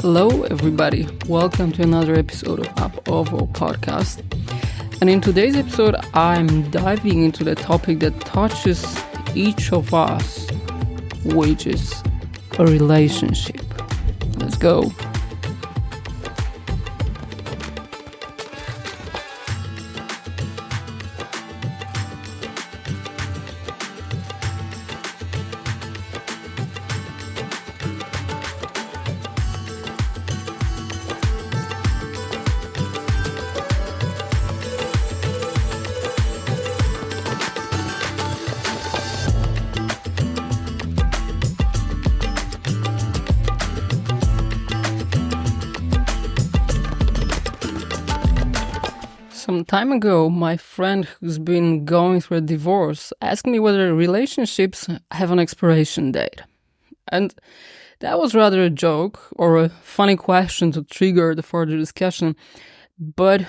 Hello, everybody. Welcome to another episode of Up Ovo podcast. And in today's episode, I'm diving into the topic that touches each of us, which is a relationship. Let's go. Some time ago, my friend who's been going through a divorce asked me whether relationships have an expiration date. And that was rather a joke or a funny question to trigger the further discussion. But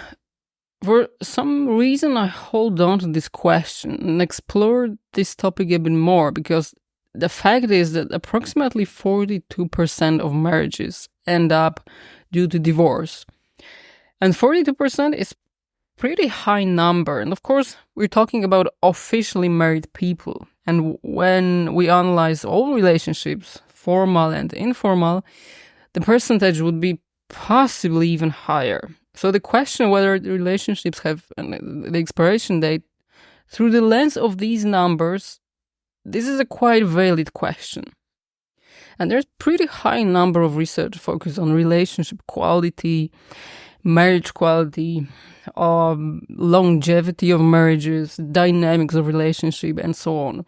for some reason, I hold on to this question and explore this topic a bit more, because the fact is that approximately 42% of marriages end up due to divorce. And 42% is pretty high number. And of course, we're talking about officially married people. And when we analyze all relationships, formal and informal, the percentage would be possibly even higher. So the question whether the relationships have the expiration date, through the lens of these numbers, this is a quite valid question. And there's pretty high number of research focused on relationship quality, marriage quality, longevity of marriages, dynamics of relationship, and so on.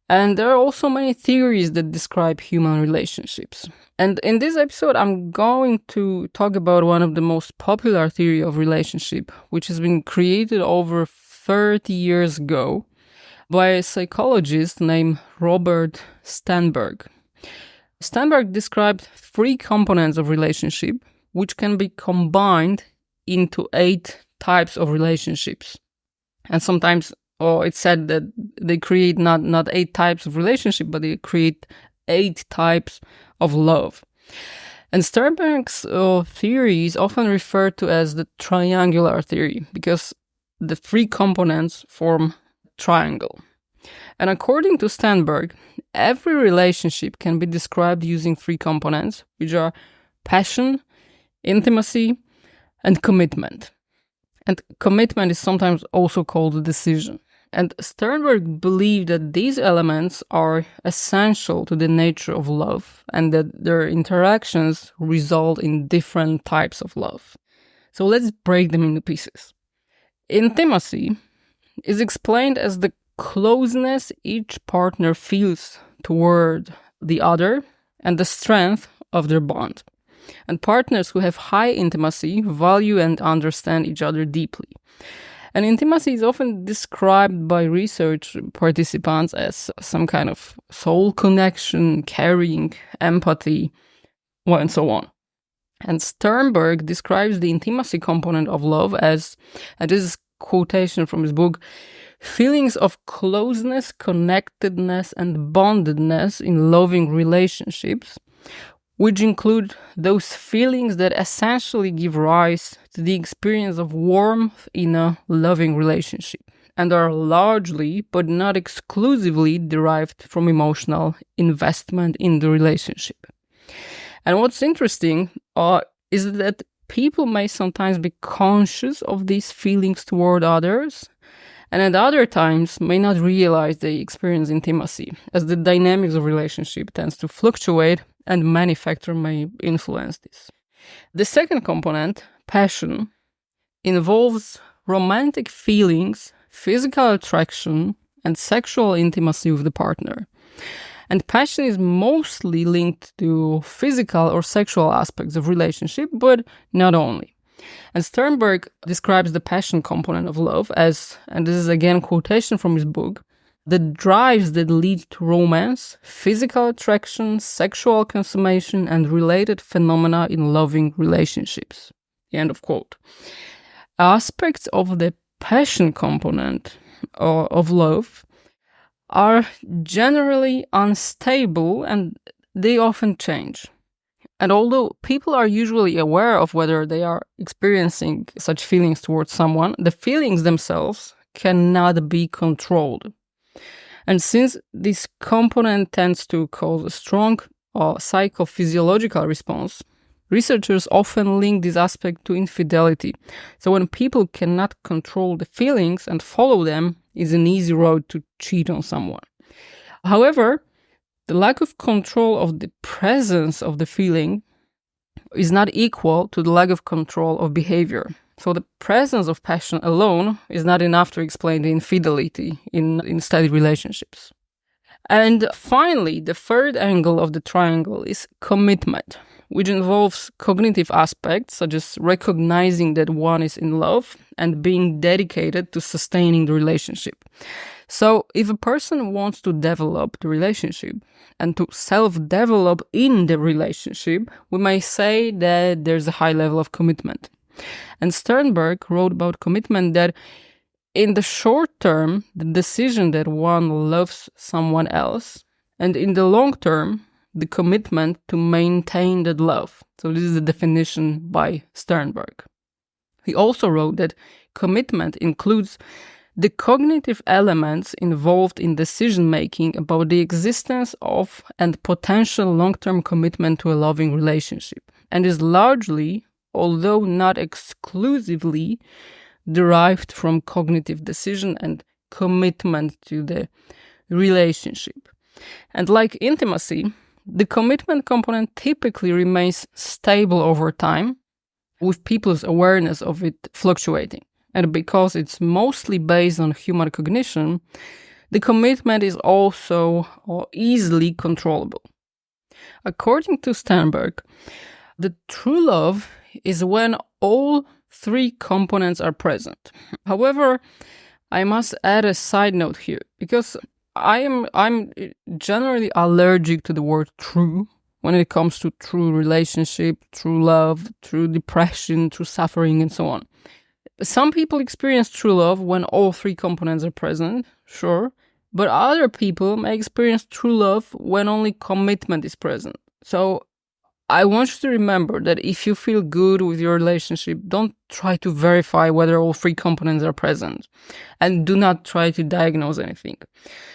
And there are also many theories that describe human relationships. And in this episode, I'm going to talk about one of the most popular theory of relationship, which has been created over 30 years ago by a psychologist named Robert Sternberg. Sternberg described 3 components of relationship, which can be combined into 8 types of relationships. And sometimes it's said that they create not 8 types of relationship, but they create 8 types of love. And Sternberg's theory is often referred to as the triangular theory, because the 3 components form a triangle. And according to Sternberg, every relationship can be described using 3 components, which are passion, intimacy, and commitment. And commitment is sometimes also called a decision. And Sternberg believed that these elements are essential to the nature of love and that their interactions result in different types of love. So let's break them into pieces. Intimacy is explained as the closeness each partner feels toward the other and the strength of their bond. And partners who have high intimacy value and understand each other deeply. And intimacy is often described by research participants as some kind of soul connection, caring, empathy, and so on. And Sternberg describes the intimacy component of love as, and this is a quotation from his book, feelings of closeness, connectedness, and bondedness in loving relationships, which include those feelings that essentially give rise to the experience of warmth in a loving relationship, and are largely, but not exclusively, derived from emotional investment in the relationship. And what's interesting is that people may sometimes be conscious of these feelings toward others, and at other times may not realize they experience intimacy, as the dynamics of relationship tends to fluctuate and many factors may influence this. The second component, passion, involves romantic feelings, physical attraction, and sexual intimacy with the partner. And passion is mostly linked to physical or sexual aspects of relationship, but not only. And Sternberg describes the passion component of love as, and this is again quotation from his book, the drives that lead to romance, physical attraction, sexual consummation, and related phenomena in loving relationships. End of quote. Aspects of the passion component of love are generally unstable and they often change. And although people are usually aware of whether they are experiencing such feelings towards someone, the feelings themselves cannot be controlled. And since this component tends to cause a strong psychophysiological response, researchers often link this aspect to infidelity. So when people cannot control the feelings and follow them, it's an easy road to cheat on someone. However, the lack of control of the presence of the feeling is not equal to the lack of control of behavior. So the presence of passion alone is not enough to explain the infidelity in steady relationships. And finally, the third angle of the triangle is commitment, which involves cognitive aspects such as recognizing that one is in love and being dedicated to sustaining the relationship. So if a person wants to develop the relationship and to self-develop in the relationship, we may say that there's a high level of commitment. And Sternberg wrote about commitment that in the short term, the decision that one loves someone else, and in the long term, the commitment to maintain that love. So this is the definition by Sternberg. He also wrote that commitment includes the cognitive elements involved in decision-making about the existence of and potential long-term commitment to a loving relationship, and is largely, although not exclusively, derived from cognitive decision and commitment to the relationship. And like intimacy, the commitment component typically remains stable over time, with people's awareness of it fluctuating. And because it's mostly based on human cognition, the commitment is also easily controllable. According to Sternberg, the true love is when all three components are present. However, I must add a side note here, because I'm generally allergic to the word true when it comes to true relationship, true love, true depression, true suffering, and so on. Some people experience true love when all three components are present, sure, but other people may experience true love when only commitment is present. So I want you to remember that if you feel good with your relationship, don't try to verify whether all three components are present, and do not try to diagnose anything.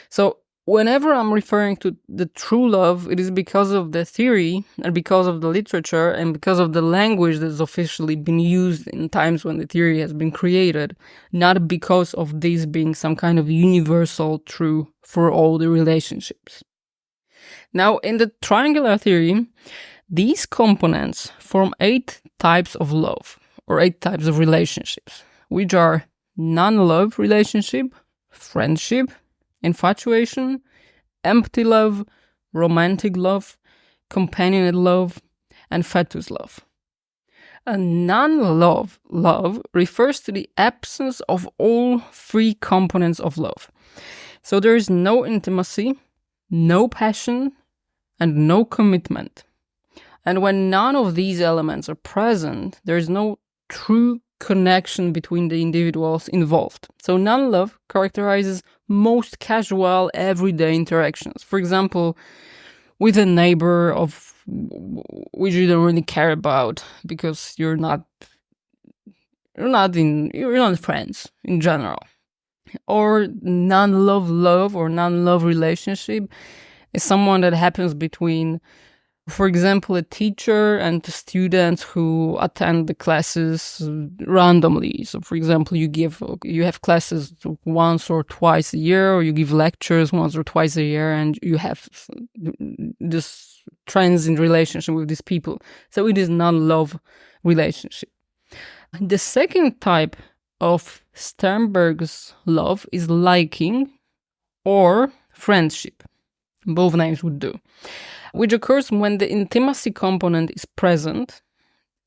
So whenever I'm referring to the true love, it is because of the theory and because of the literature and because of the language that has officially been used in times when the theory has been created, not because of this being some kind of universal true for all the relationships. Now, in the triangular theory, these components form 8 types of love, or 8 types of relationships, which are non-love relationship, friendship, infatuation, empty love, romantic love, companionate love, and fatuous love. A non-love love refers to the absence of all 3 components of love. So there is no intimacy, no passion, and no commitment. And when none of these elements are present, there is no true connection between the individuals involved. So non-love characterizes most casual, everyday interactions. For example, with a neighbor of which you don't really care about because you're not friends in general. Or non-love or non-love relationship is someone that happens between, for example, a teacher and the students who attend the classes randomly. So, for example, you have classes once or twice a year, or you give lectures once or twice a year, and you have this transient relationship with these people. So it is non-love relationship. The second type of Sternberg's love is liking or friendship. Both names would do. Which occurs when the intimacy component is present,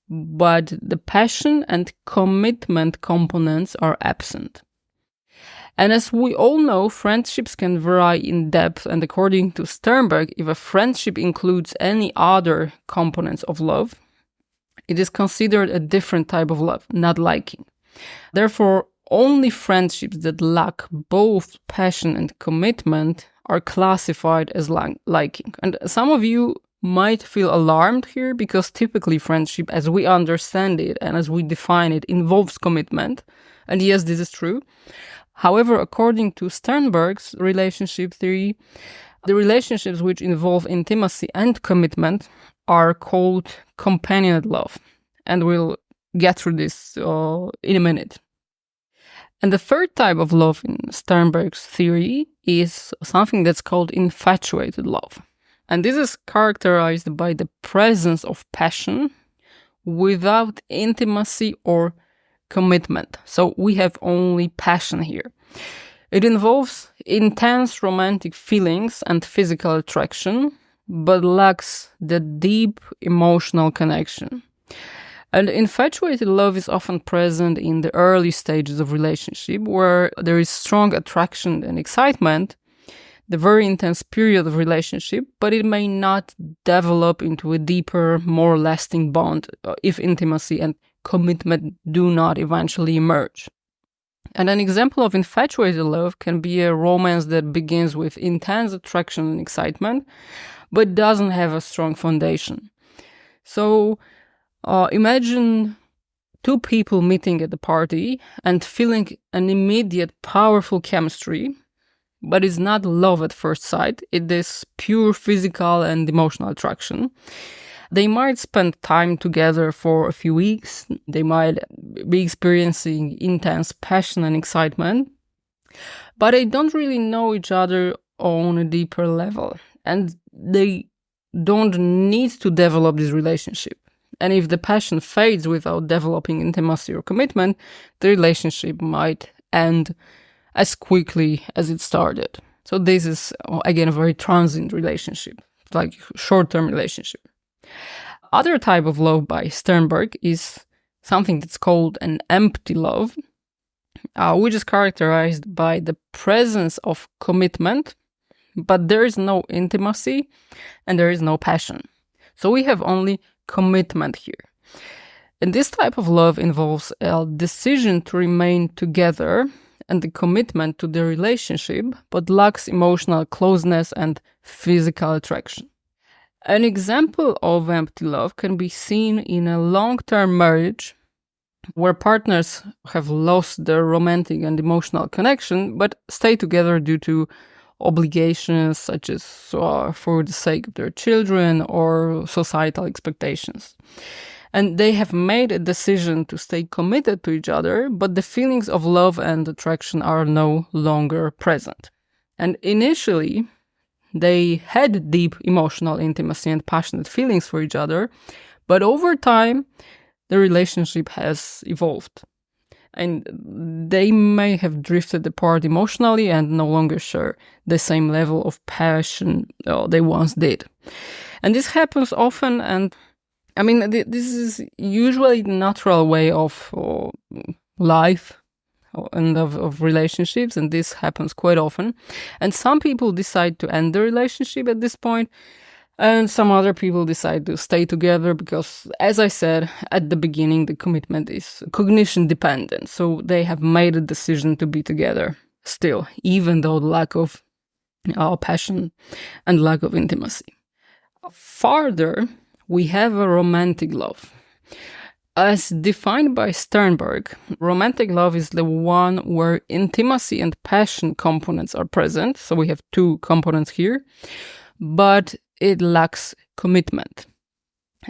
but the passion and commitment components are absent. And as we all know, friendships can vary in depth, and according to Sternberg, if a friendship includes any other components of love, it is considered a different type of love, not liking. Therefore, only friendships that lack both passion and commitment are classified as liking. And some of you might feel alarmed here because typically friendship, as we understand it and as we define it, involves commitment. And yes, this is true. However, according to Sternberg's relationship theory, the relationships which involve intimacy and commitment are called companionate love. And we'll get through this in a minute. And the third type of love in Sternberg's theory is something that's called infatuated love. And this is characterized by the presence of passion without intimacy or commitment. So we have only passion here. It involves intense romantic feelings and physical attraction, but lacks the deep emotional connection. And infatuated love is often present in the early stages of relationship where there is strong attraction and excitement, the very intense period of relationship, but it may not develop into a deeper, more lasting bond if intimacy and commitment do not eventually emerge. And an example of infatuated love can be a romance that begins with intense attraction and excitement, but doesn't have a strong foundation. So, imagine two people meeting at the party and feeling an immediate powerful chemistry, but it's not love at first sight. It is pure physical and emotional attraction. They might spend time together for a few weeks. They might be experiencing intense passion and excitement, but they don't really know each other on a deeper level, and they don't need to develop this relationship. And if the passion fades without developing intimacy or commitment, the relationship might end as quickly as it started. So this is, again, a very transient relationship, like short-term relationship. Other type of love by Sternberg is something that's called an empty love, which is characterized by the presence of commitment, but there is no intimacy and there is no passion. So we have only commitment here. And this type of love involves a decision to remain together and the commitment to the relationship, but lacks emotional closeness and physical attraction. An example of empty love can be seen in a long-term marriage where partners have lost their romantic and emotional connection, but stay together due to obligations such as for the sake of their children or societal expectations. And they have made a decision to stay committed to each other, but the feelings of love and attraction are no longer present. And initially, they had deep emotional intimacy and passionate feelings for each other, but over time, the relationship has evolved. And they may have drifted apart emotionally and no longer share the same level of passion they once did. And this happens often, and I mean, this is usually the natural way of life and of relationships, and this happens quite often. And some people decide to end the relationship at this point, and some other people decide to stay together because, as I said at the beginning, the commitment is cognition dependent. So they have made a decision to be together still, even though the lack of passion and lack of intimacy. Further, we have a romantic love. As defined by Sternberg, romantic love is the one where intimacy and passion components are present. So we have two components here, but it lacks commitment.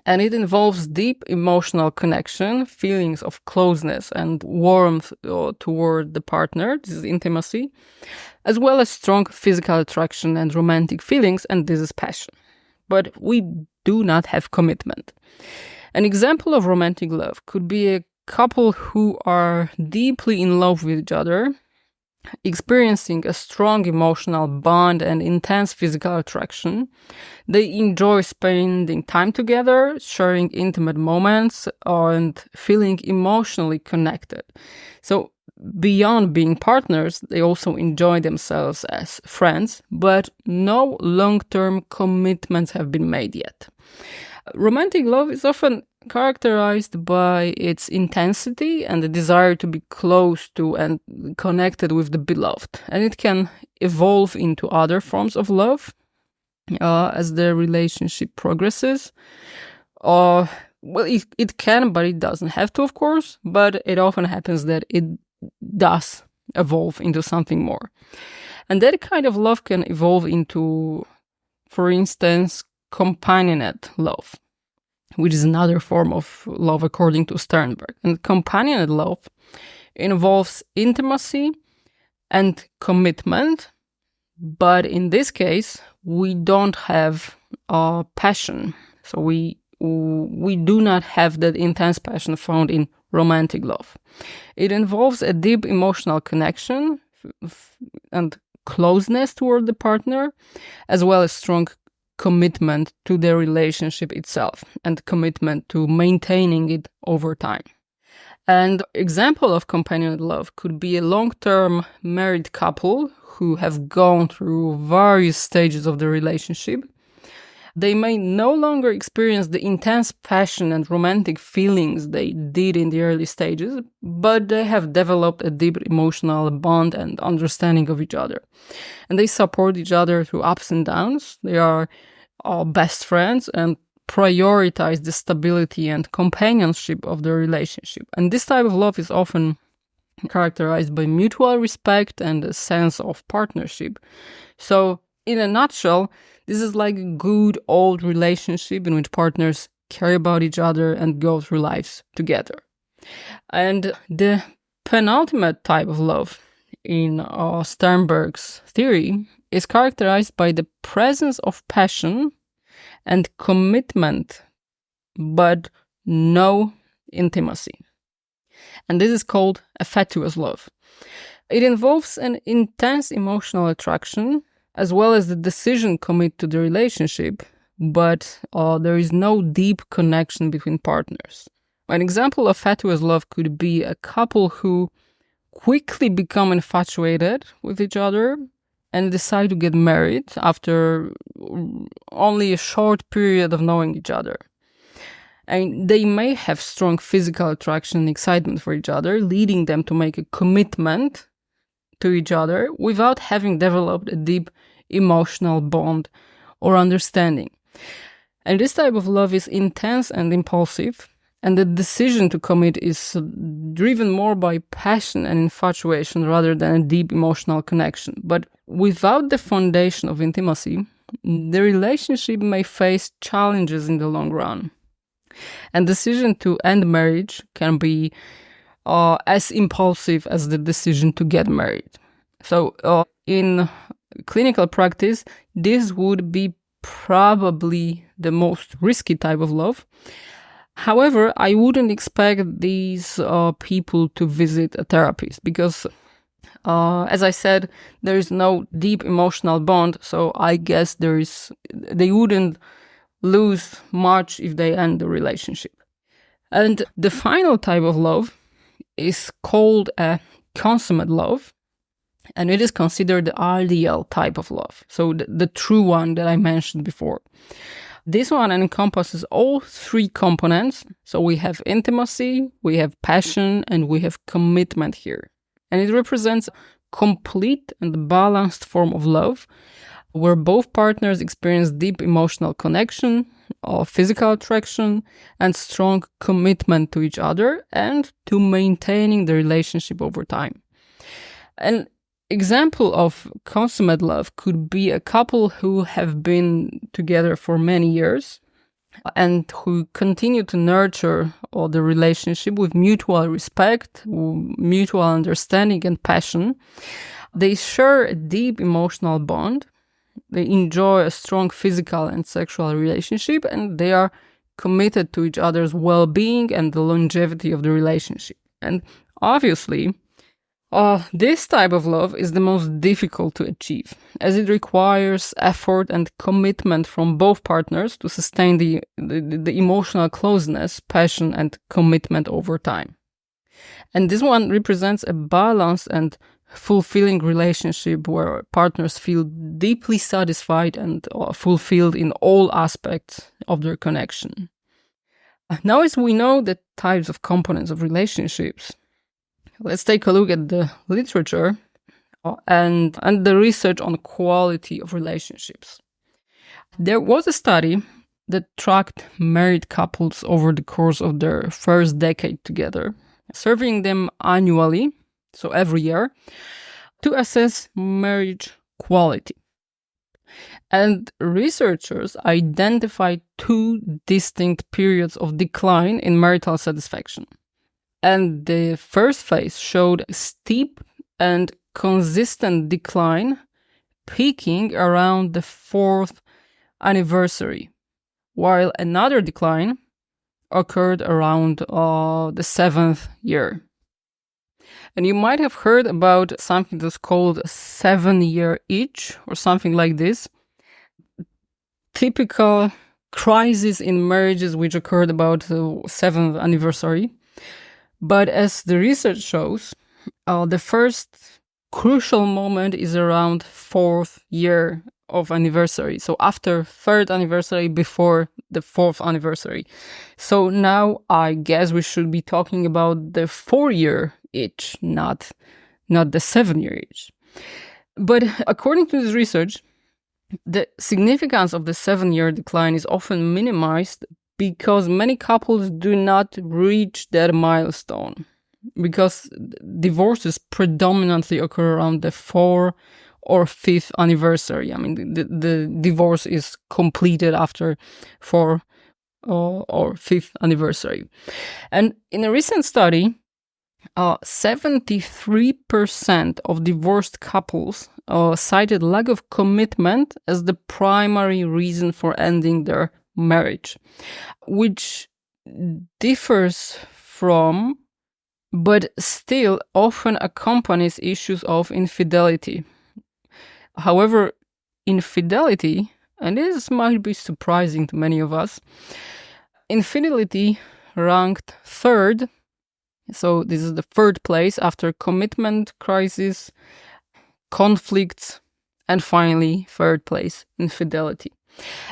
And it involves deep emotional connection, feelings of closeness and warmth toward the partner, this is intimacy, as well as strong physical attraction and romantic feelings, and this is passion. But we do not have commitment. An example of romantic love could be a couple who are deeply in love with each other, experiencing a strong emotional bond and intense physical attraction. They enjoy spending time together, sharing intimate moments, and feeling emotionally connected. So beyond being partners, they also enjoy themselves as friends, but no long-term commitments have been made yet. Romantic love is often characterized by its intensity and the desire to be close to and connected with the beloved. And it can evolve into other forms of love. as the relationship progresses. Well, it can, but it doesn't have to, of course. But it often happens that it does evolve into something more. And that kind of love can evolve into, for instance, companionate love, which is another form of love according to Sternberg. And companionate love involves intimacy and commitment, but in this case, we don't have passion. So we do not have that intense passion found in romantic love. It involves a deep emotional connection and closeness toward the partner, as well as strong commitment to the relationship itself and commitment to maintaining it over time. And example of companionate love could be a long-term married couple who have gone through various stages of the relationship. They may no longer experience the intense passion and romantic feelings they did in the early stages, but they have developed a deep emotional bond and understanding of each other. And they support each other through ups and downs. They are best friends and prioritize the stability and companionship of the relationship. And this type of love is often characterized by mutual respect and a sense of partnership. So, in a nutshell, this is like a good old relationship in which partners care about each other and go through lives together. And the penultimate type of love in Sternberg's theory is characterized by the presence of passion and commitment, but no intimacy. And this is called a fatuous love. It involves an intense emotional attraction, as well as the decision commit to the relationship, but there is no deep connection between partners. An example of fatuous love could be a couple who quickly become infatuated with each other and decide to get married after only a short period of knowing each other. And they may have strong physical attraction and excitement for each other, leading them to make a commitment to each other without having developed a deep emotional bond or understanding. And this type of love is intense and impulsive, and the decision to commit is driven more by passion and infatuation rather than a deep emotional connection. But without the foundation of intimacy, the relationship may face challenges in the long run. And decision to end marriage can be as impulsive as the decision to get married. So in clinical practice, this would be probably the most risky type of love. However, I wouldn't expect these people to visit a therapist because, as I said, there is no deep emotional bond. So I guess they wouldn't lose much if they end the relationship. And the final type of love is called a consummate love, and it is considered the ideal type of love. So the true one that I mentioned before. This one encompasses all three components. So we have intimacy, we have passion, and we have commitment here. And it represents complete and balanced form of love where both partners experience deep emotional connection, physical attraction, and strong commitment to each other and to maintaining the relationship over time. An example of consummate love could be a couple who have been together for many years and who continue to nurture the relationship with mutual respect, mutual understanding, and passion. They share a deep emotional bond. They enjoy a strong physical and sexual relationship, and they are committed to each other's well-being and the longevity of the relationship. And obviously, this type of love is the most difficult to achieve, as it requires effort and commitment from both partners to sustain the emotional closeness, passion, and commitment over time. And this one represents a balanced and fulfilling relationship where partners feel deeply satisfied and fulfilled in all aspects of their connection. Now, as we know the types of components of relationships, let's take a look at the literature and the research on quality of relationships. There was a study that tracked married couples over the course of their first decade together, surveying them annually, so every year, to assess marriage quality. And researchers identified two distinct periods of decline in marital satisfaction. And the first phase showed steep and consistent decline, peaking around the fourth anniversary, while another decline occurred around the seventh year. And you might have heard about something that's called 7-year itch or something like this. Typical crisis in marriages which occurred about the 7th anniversary. But as the research shows, the first crucial moment is around 4th year of anniversary. So after 3rd anniversary, before the 4th anniversary. So now I guess we should be talking about the 4-year itch, not the 7-year itch. But according to this research, the significance of the 7-year decline is often minimized because many couples do not reach that milestone, because divorces predominantly occur around the 4th or 5th anniversary. I mean, the divorce is completed after 4th or 5th anniversary. And in a recent study, 73% of divorced couples cited lack of commitment as the primary reason for ending their marriage, which differs from, but still often accompanies issues of infidelity. However, infidelity, and this might be surprising to many of us, infidelity ranked 3rd. So this is the 3rd place after commitment crisis, conflicts, and finally 3rd place, infidelity.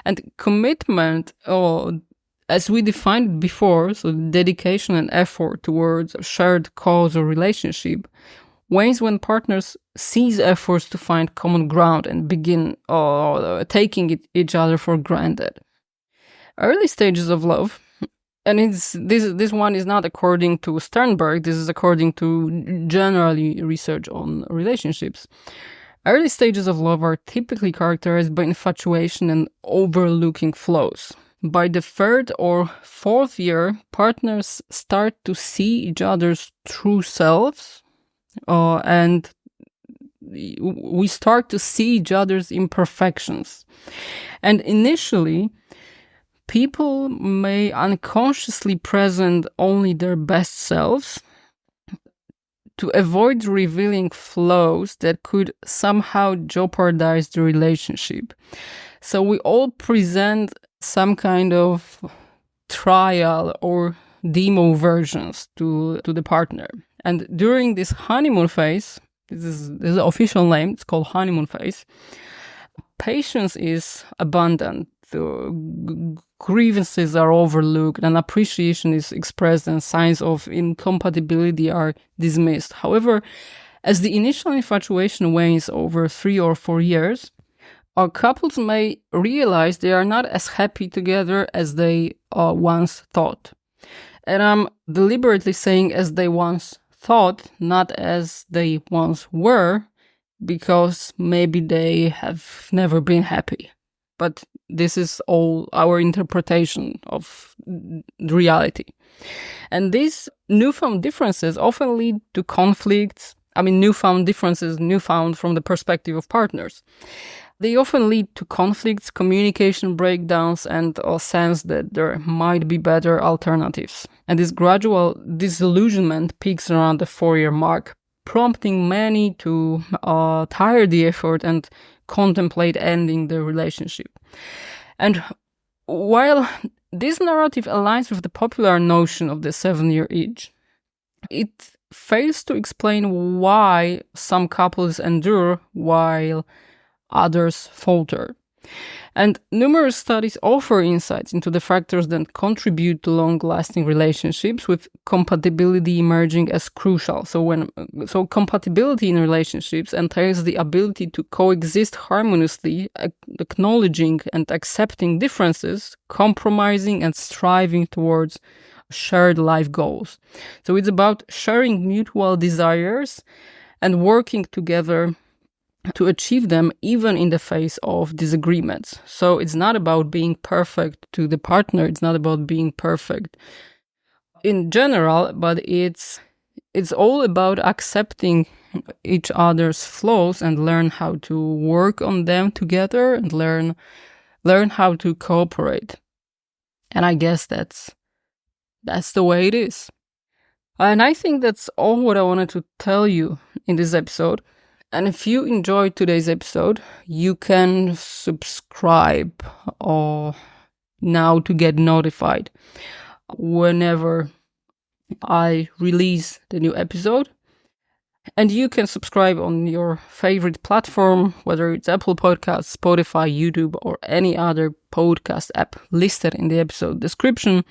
And commitment, as we defined before, so dedication and effort towards a shared cause or relationship, wanes when partners cease efforts to find common ground and begin taking each other for granted. Early stages of love, and this one is not according to Sternberg, this is according to generally research on relationships. Early stages of love are typically characterized by infatuation and overlooking flaws. By the 3rd or 4th year, partners start to see each other's true selves, and we start to see each other's imperfections. And initially, people may unconsciously present only their best selves to avoid revealing flaws that could somehow jeopardize the relationship. So we all present some kind of trial or demo versions to the partner. And during this honeymoon phase, this is the official name, it's called honeymoon phase, patience is abundant. The grievances are overlooked and appreciation is expressed and signs of incompatibility are dismissed. However, as the initial infatuation wanes over 3 or 4 years, our couples may realize they are not as happy together as they once thought. And I'm deliberately saying as they once thought, not as they once were, because maybe they have never been happy. But this is all our interpretation of reality. And these newfound differences often lead to conflicts. I mean, newfound from the perspective of partners. They often lead to conflicts, communication breakdowns, and a sense that there might be better alternatives. And this gradual disillusionment peaks around the 4-year mark, prompting many to tire the effort and contemplate ending the relationship. And while this narrative aligns with the popular notion of the 7-year itch, it fails to explain why some couples endure while others falter. And numerous studies offer insights into the factors that contribute to long-lasting relationships, with compatibility emerging as crucial. So compatibility in relationships entails the ability to coexist harmoniously, acknowledging and accepting differences, compromising and striving towards shared life goals. So it's about sharing mutual desires and working together to achieve them, even in the face of disagreements. So it's not about being perfect to the partner. It's not about being perfect in general, but it's all about accepting each other's flaws and learn how to work on them together and learn how to cooperate. And I guess that's the way it is. And I think that's all what I wanted to tell you in this episode. And if you enjoyed today's episode, you can subscribe now to get notified whenever I release the new episode. And you can subscribe on your favorite platform, whether it's Apple Podcasts, Spotify, YouTube, or any other podcast app listed in the episode description.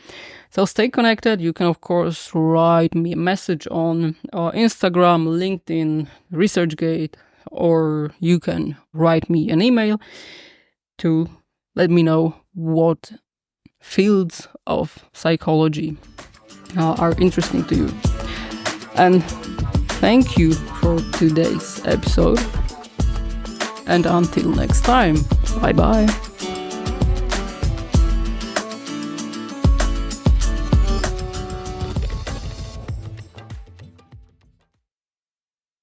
So stay connected. You can, of course, write me a message on Instagram, LinkedIn, ResearchGate, or you can write me an email to let me know what fields of psychology are interesting to you. And thank you for today's episode. And until next time, bye-bye.